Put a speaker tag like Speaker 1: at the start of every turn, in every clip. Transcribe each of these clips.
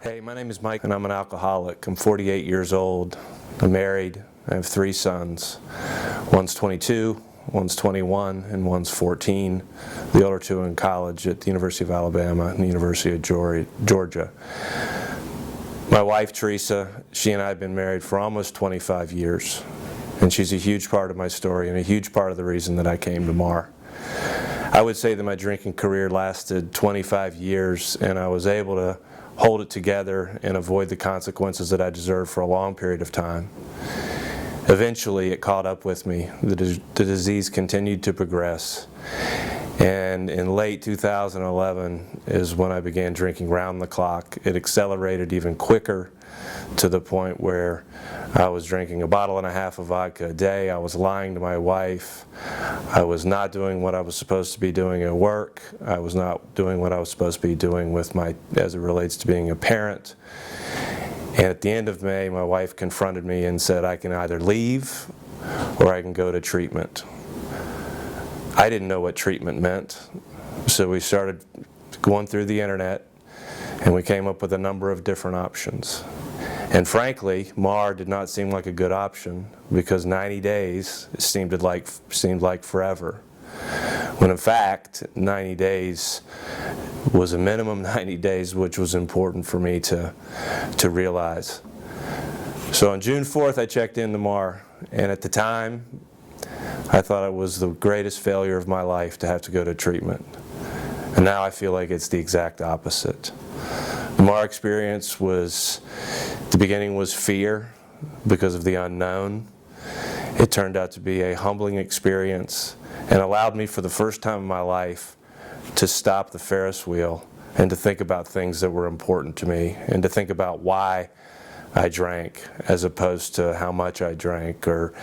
Speaker 1: Hey, my name is Mike and I'm an alcoholic. I'm 48 years old. I'm married. I have 3 sons. One's 22, one's 21, and one's 14. The older 2 in college at the University of Alabama and the University of Georgia. My wife, Teresa, she and I have been married for almost 25 years. And she's a huge part of my story and a huge part of the reason that I came to MARR. I would say that my drinking career lasted 25 years and I was able to hold it together and avoid the consequences that I deserved for a long period of time. Eventually it caught up with me. The disease continued to progress, and in late 2011 is when I began drinking round the clock. It accelerated even quicker to the point where I was drinking 1.5 bottles of vodka a day. I was lying to my wife. I was not doing what I was supposed to be doing at work. I was not doing what I was supposed to be doing with as it relates to being a parent. And at the end of May, my wife confronted me and said, I can either leave or I can go to treatment. I didn't know what treatment meant, so we started going through the internet and we came up with a number of different options. And frankly, MARR did not seem like a good option because 90 days seemed like forever. When in fact, 90 days was a minimum 90 days, which was important for me to realize. So on June 4th, I checked into MARR, and at the time, I thought it was the greatest failure of my life to have to go to treatment. And now I feel like it's the exact opposite. The MARR experience was, the beginning was fear because of the unknown. It turned out to be a humbling experience and allowed me for the first time in my life to stop the Ferris wheel and to think about things that were important to me and to think about why I drank as opposed to how much I drank or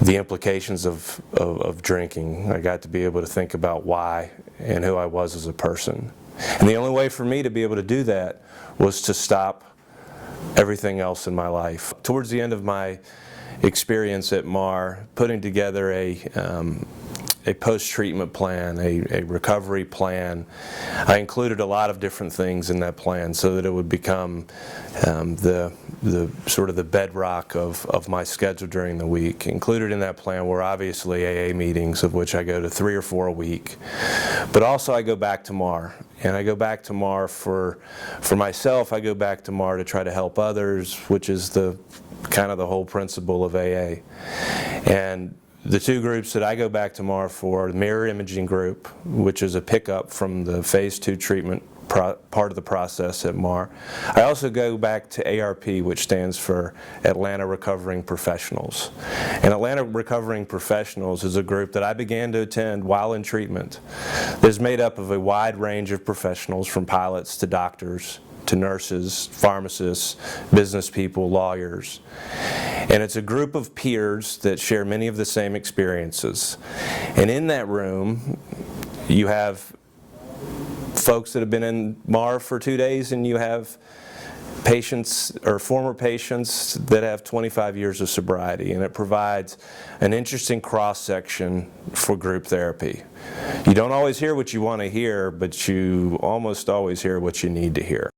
Speaker 1: the implications of drinking. I got to be able to think about why and who I was as a person. And the only way for me to be able to do that was to stop everything else in my life. Towards the end of my experience at MARR, putting together a post-treatment plan, a recovery plan, I included a lot of different things in that plan so that it would become the sort of the bedrock of my schedule during the week. Included in that plan were obviously AA meetings, of which I go to 3 or 4 a week. But also I go back to MARR. And I go back to MARR for myself. I go back to MARR to try to help others, which is kind of the whole principle of AA. And the 2 groups that I go back to MARR for, the mirror imaging group, which is a pickup from the phase 2 treatment part of the process at MARR. I also go back to ARP, which stands for Atlanta Recovering Professionals. And Atlanta Recovering Professionals is a group that I began to attend while in treatment. It's made up of a wide range of professionals, from pilots to doctors to nurses, pharmacists, business people, lawyers. And it's a group of peers that share many of the same experiences. And in that room, you have folks that have been in MARR for 2 days, and you have patients or former patients that have 25 years of sobriety, and it provides an interesting cross-section for group therapy. You don't always hear what you want to hear, but you almost always hear what you need to hear.